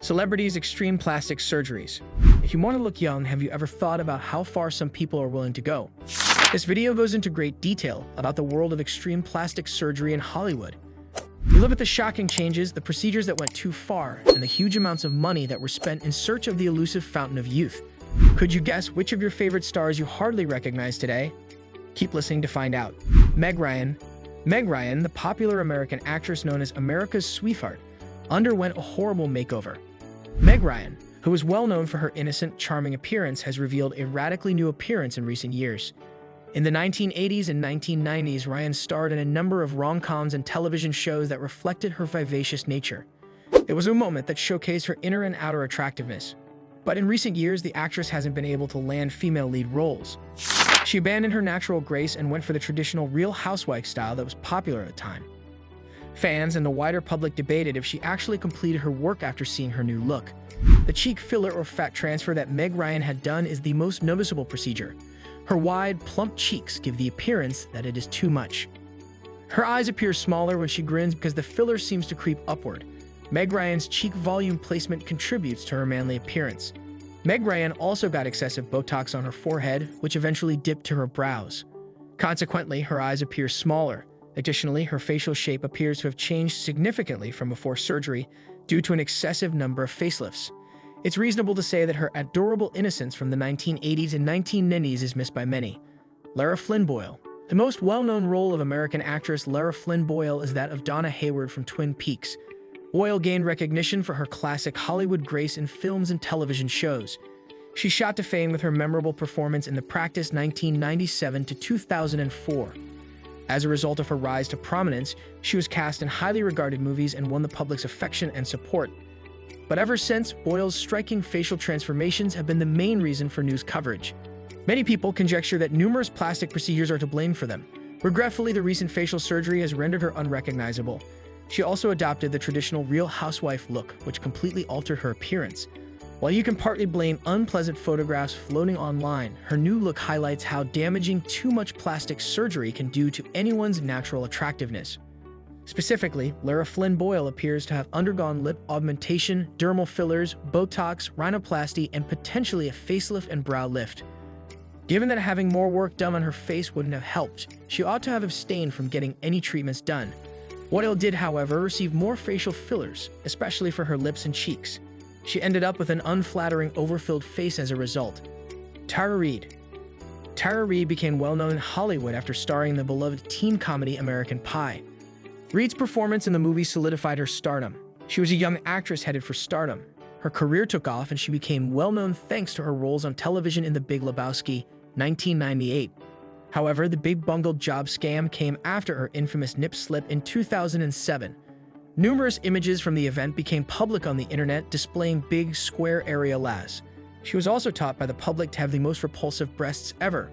Celebrities' extreme plastic surgeries. If you want to look young, have you ever thought about how far some people are willing to go? This video goes into great detail about the world of extreme plastic surgery in Hollywood. We look at the shocking changes, the procedures that went too far, and the huge amounts of money that were spent in search of the elusive fountain of youth. Could you guess which of your favorite stars you hardly recognize today? Keep listening to find out. Meg Ryan. Meg Ryan, the popular American actress known as America's sweetheart, underwent a horrible makeover. Meg Ryan, who is well known for her innocent, charming appearance, has revealed a radically new appearance in recent years. In the 1980s and 1990s, Ryan starred in a number of rom-coms and television shows that reflected her vivacious nature. It was a moment that showcased her inner and outer attractiveness. But in recent years, the actress hasn't been able to land female lead roles. She abandoned her natural grace and went for the traditional Real Housewife style that was popular at the time. Fans and the wider public debated if she actually completed her work after seeing her new look. The cheek filler or fat transfer that Meg Ryan had done is the most noticeable procedure. Her wide, plump cheeks give the appearance that it is too much. Her eyes appear smaller when she grins because the filler seems to creep upward. Meg Ryan's cheek volume placement contributes to her manly appearance. Meg Ryan also got excessive Botox on her forehead, which eventually dipped to her brows. Consequently, her eyes appear smaller. Additionally, her facial shape appears to have changed significantly from before surgery due to an excessive number of facelifts. It's reasonable to say that her adorable innocence from the 1980s and 1990s is missed by many. Lara Flynn Boyle. The most well-known role of American actress Lara Flynn Boyle is that of Donna Hayward from Twin Peaks. Boyle gained recognition for her classic Hollywood grace in films and television shows. She shot to fame with her memorable performance in The Practice 1997 to 2004. As a result of her rise to prominence, she was cast in highly regarded movies and won the public's affection and support. But ever since, Boyle's striking facial transformations have been the main reason for news coverage. Many people conjecture that numerous plastic procedures are to blame for them. Regretfully, the recent facial surgery has rendered her unrecognizable. She also adopted the traditional Real Housewife look, which completely altered her appearance. While you can partly blame unpleasant photographs floating online, her new look highlights how damaging too much plastic surgery can do to anyone's natural attractiveness. Specifically, Lara Flynn Boyle appears to have undergone lip augmentation, dermal fillers, Botox, rhinoplasty, and potentially a facelift and brow lift. Given that having more work done on her face wouldn't have helped, she ought to have abstained from getting any treatments done. Boyle did, however, receive more facial fillers, especially for her lips and cheeks. She ended up with an unflattering, overfilled face as a result. Tara Reid. Tara Reid became well-known in Hollywood after starring in the beloved teen comedy American Pie. Reid's performance in the movie solidified her stardom. She was a young actress headed for stardom. Her career took off and she became well-known thanks to her roles on television in The Big Lebowski, 1998. However, the big bungled job scam came after her infamous nip slip in 2007. Numerous images from the event became public on the internet displaying big, square areolas. She was also taught by the public to have the most repulsive breasts ever.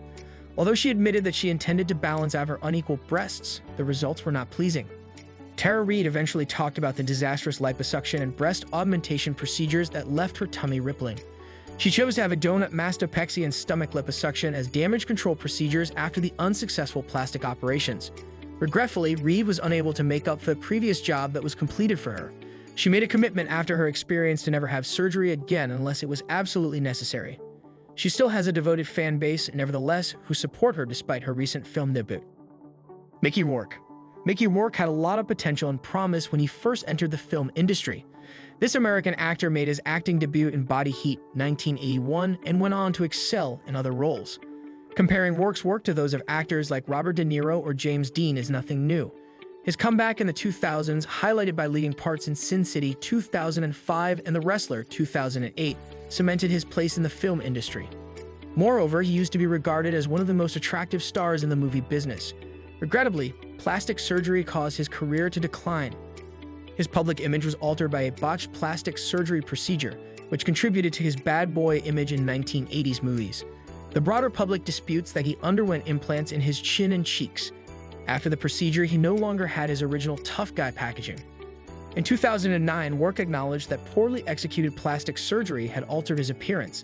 Although she admitted that she intended to balance out her unequal breasts, the results were not pleasing. Tara Reid eventually talked about the disastrous liposuction and breast augmentation procedures that left her tummy rippling. She chose to have a donut mastopexy and stomach liposuction as damage control procedures after the unsuccessful plastic operations. Regretfully, Reid was unable to make up for the previous job that was completed for her. She made a commitment after her experience to never have surgery again unless it was absolutely necessary. She still has a devoted fan base, nevertheless, who support her despite her recent film debut. Mickey Rourke. Mickey Rourke had a lot of potential and promise when he first entered the film industry. This American actor made his acting debut in Body Heat, 1981, and went on to excel in other roles. Comparing Rourke's work to those of actors like Robert De Niro or James Dean is nothing new. His comeback in the 2000s, highlighted by leading parts in Sin City 2005 and The Wrestler 2008, cemented his place in the film industry. Moreover, he used to be regarded as one of the most attractive stars in the movie business. Regrettably, plastic surgery caused his career to decline. His public image was altered by a botched plastic surgery procedure, which contributed to his bad boy image in 1980s movies. The broader public disputes that he underwent implants in his chin and cheeks. After the procedure, he no longer had his original tough guy packaging. In 2009, Rourke acknowledged that poorly executed plastic surgery had altered his appearance.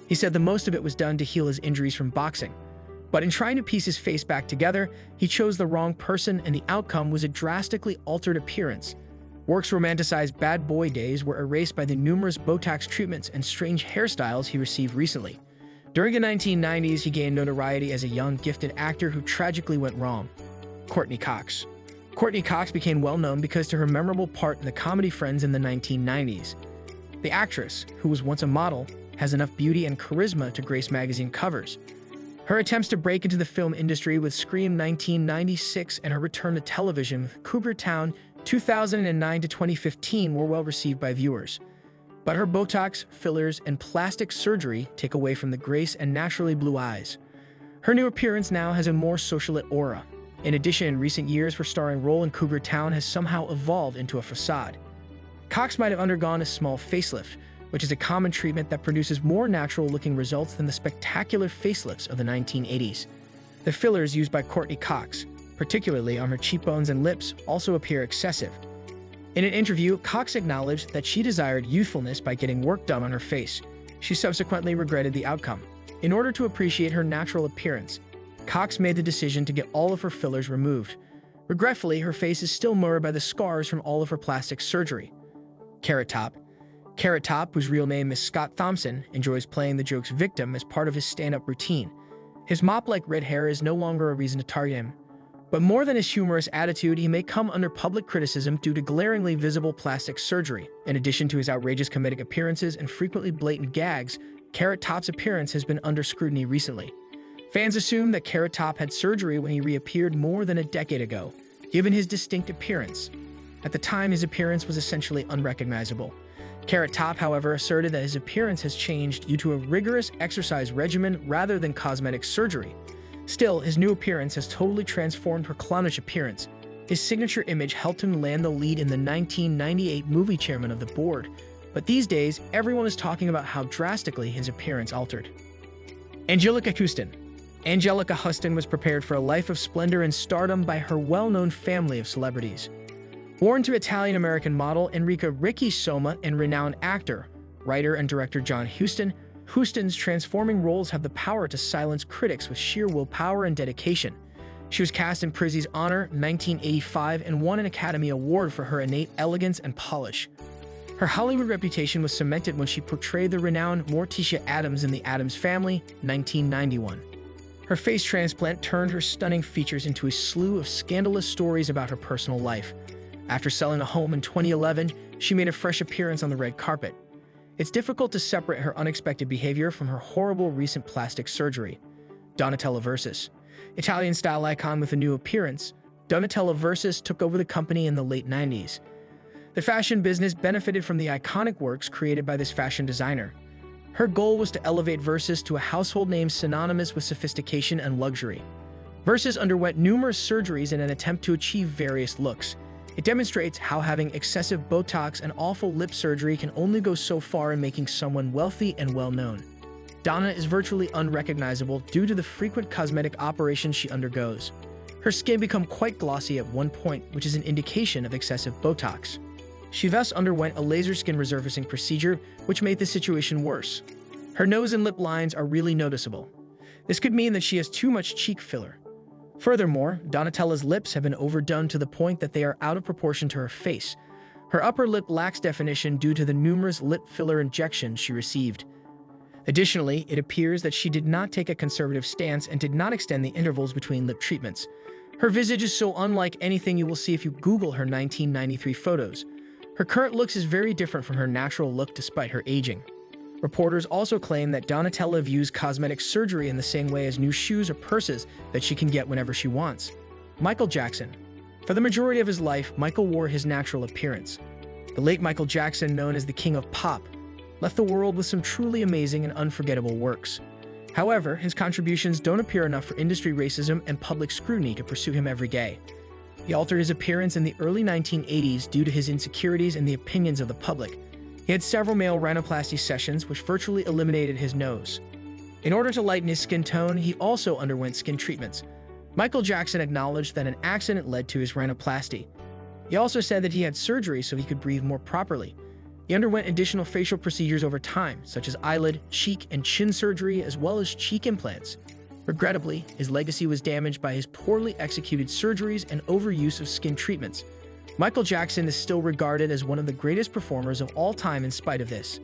He said the most of it was done to heal his injuries from boxing. But in trying to piece his face back together, he chose the wrong person and the outcome was a drastically altered appearance. Work's romanticized bad boy days were erased by the numerous Botox treatments and strange hairstyles he received recently. During the 1990s, he gained notoriety as a young, gifted actor who tragically went wrong. Courtney Cox. Courtney Cox became well known because of her memorable part in the comedy Friends in the 1990s. The actress, who was once a model, has enough beauty and charisma to grace magazine covers. Her attempts to break into the film industry with Scream 1996 and her return to television with Cougar Town 2009 to 2015 were well received by viewers. But her Botox, fillers, and plastic surgery take away from the grace and naturally blue eyes. Her new appearance now has a more socialite aura. In addition, in recent years, her starring role in Cougar Town has somehow evolved into a facade. Cox might have undergone a small facelift, which is a common treatment that produces more natural-looking results than the spectacular facelifts of the 1980s. The fillers used by Courtney Cox, particularly on her cheekbones and lips, also appear excessive. In an interview, Cox acknowledged that she desired youthfulness by getting work done on her face. She subsequently regretted the outcome. In order to appreciate her natural appearance, Cox made the decision to get all of her fillers removed. Regretfully, her face is still marred by the scars from all of her plastic surgery. Carrot Top. Carrot Top, whose real name is Scott Thompson, enjoys playing the joke's victim as part of his stand-up routine. His mop-like red hair is no longer a reason to target him. But more than his humorous attitude, he may come under public criticism due to glaringly visible plastic surgery. In addition to his outrageous comedic appearances and frequently blatant gags, Carrot Top's appearance has been under scrutiny recently. Fans assume that Carrot Top had surgery when he reappeared more than a decade ago, given his distinct appearance. At the time, his appearance was essentially unrecognizable. Carrot Top, however, asserted that his appearance has changed due to a rigorous exercise regimen rather than cosmetic surgery. Still, his new appearance has totally transformed her clownish appearance. His signature image helped him land the lead in the 1998 movie Chairman of the Board. But these days, everyone is talking about how drastically his appearance altered. Angelica Houston. Angelica Houston was prepared for a life of splendor and stardom by her well-known family of celebrities. Born to Italian-American model Enrica Ricci Soma and renowned actor, writer, and director John Huston, Houston's transforming roles have the power to silence critics with sheer willpower and dedication. She was cast in Prizzi's Honor 1985 and won an Academy Award for her innate elegance and polish. Her Hollywood reputation was cemented when she portrayed the renowned Morticia Addams in The Addams Family 1991. Her face transplant turned her stunning features into a slew of scandalous stories about her personal life. After selling a home in 2011, she made a fresh appearance on the red carpet. It's difficult to separate her unexpected behavior from her horrible recent plastic surgery. Donatella Versus. Italian style icon with a new appearance, Donatella Versus took over the company in the late 90s. The fashion business benefited from the iconic works created by this fashion designer. Her goal was to elevate Versus to a household name synonymous with sophistication and luxury. Versus underwent numerous surgeries in an attempt to achieve various looks. It demonstrates how having excessive Botox and awful lip surgery can only go so far in making someone wealthy and well-known. Donna is virtually unrecognizable due to the frequent cosmetic operations she undergoes. Her skin becomes quite glossy at one point, which is an indication of excessive Botox. She thus underwent a laser skin resurfacing procedure, which made the situation worse. Her nose and lip lines are really noticeable. This could mean that she has too much cheek filler. Furthermore, Donatella's lips have been overdone to the point that they are out of proportion to her face. Her upper lip lacks definition due to the numerous lip filler injections she received. Additionally, it appears that she did not take a conservative stance and did not extend the intervals between lip treatments. Her visage is so unlike anything you will see if you Google her 1993 photos. Her current looks is very different from her natural look despite her aging. Reporters also claim that Donatella views cosmetic surgery in the same way as new shoes or purses that she can get whenever she wants. Michael Jackson. For the majority of his life, Michael wore his natural appearance. The late Michael Jackson, known as the King of Pop, left the world with some truly amazing and unforgettable works. However, his contributions don't appear enough for industry racism and public scrutiny to pursue him every day. He altered his appearance in the early 1980s due to his insecurities and the opinions of the public. He had several male rhinoplasty sessions which virtually eliminated his nose. In order to lighten his skin tone, he also underwent skin treatments. Michael Jackson acknowledged that an accident led to his rhinoplasty. He also said that he had surgery so he could breathe more properly. He underwent additional facial procedures over time, such as eyelid, cheek, and chin surgery, as well as cheek implants. Regrettably, his legacy was damaged by his poorly executed surgeries and overuse of skin treatments. Michael Jackson is still regarded as one of the greatest performers of all time in spite of this.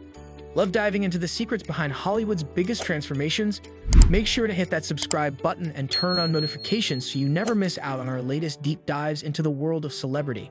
Love diving into the secrets behind Hollywood's biggest transformations? Make sure to hit that subscribe button and turn on notifications so you never miss out on our latest deep dives into the world of celebrity.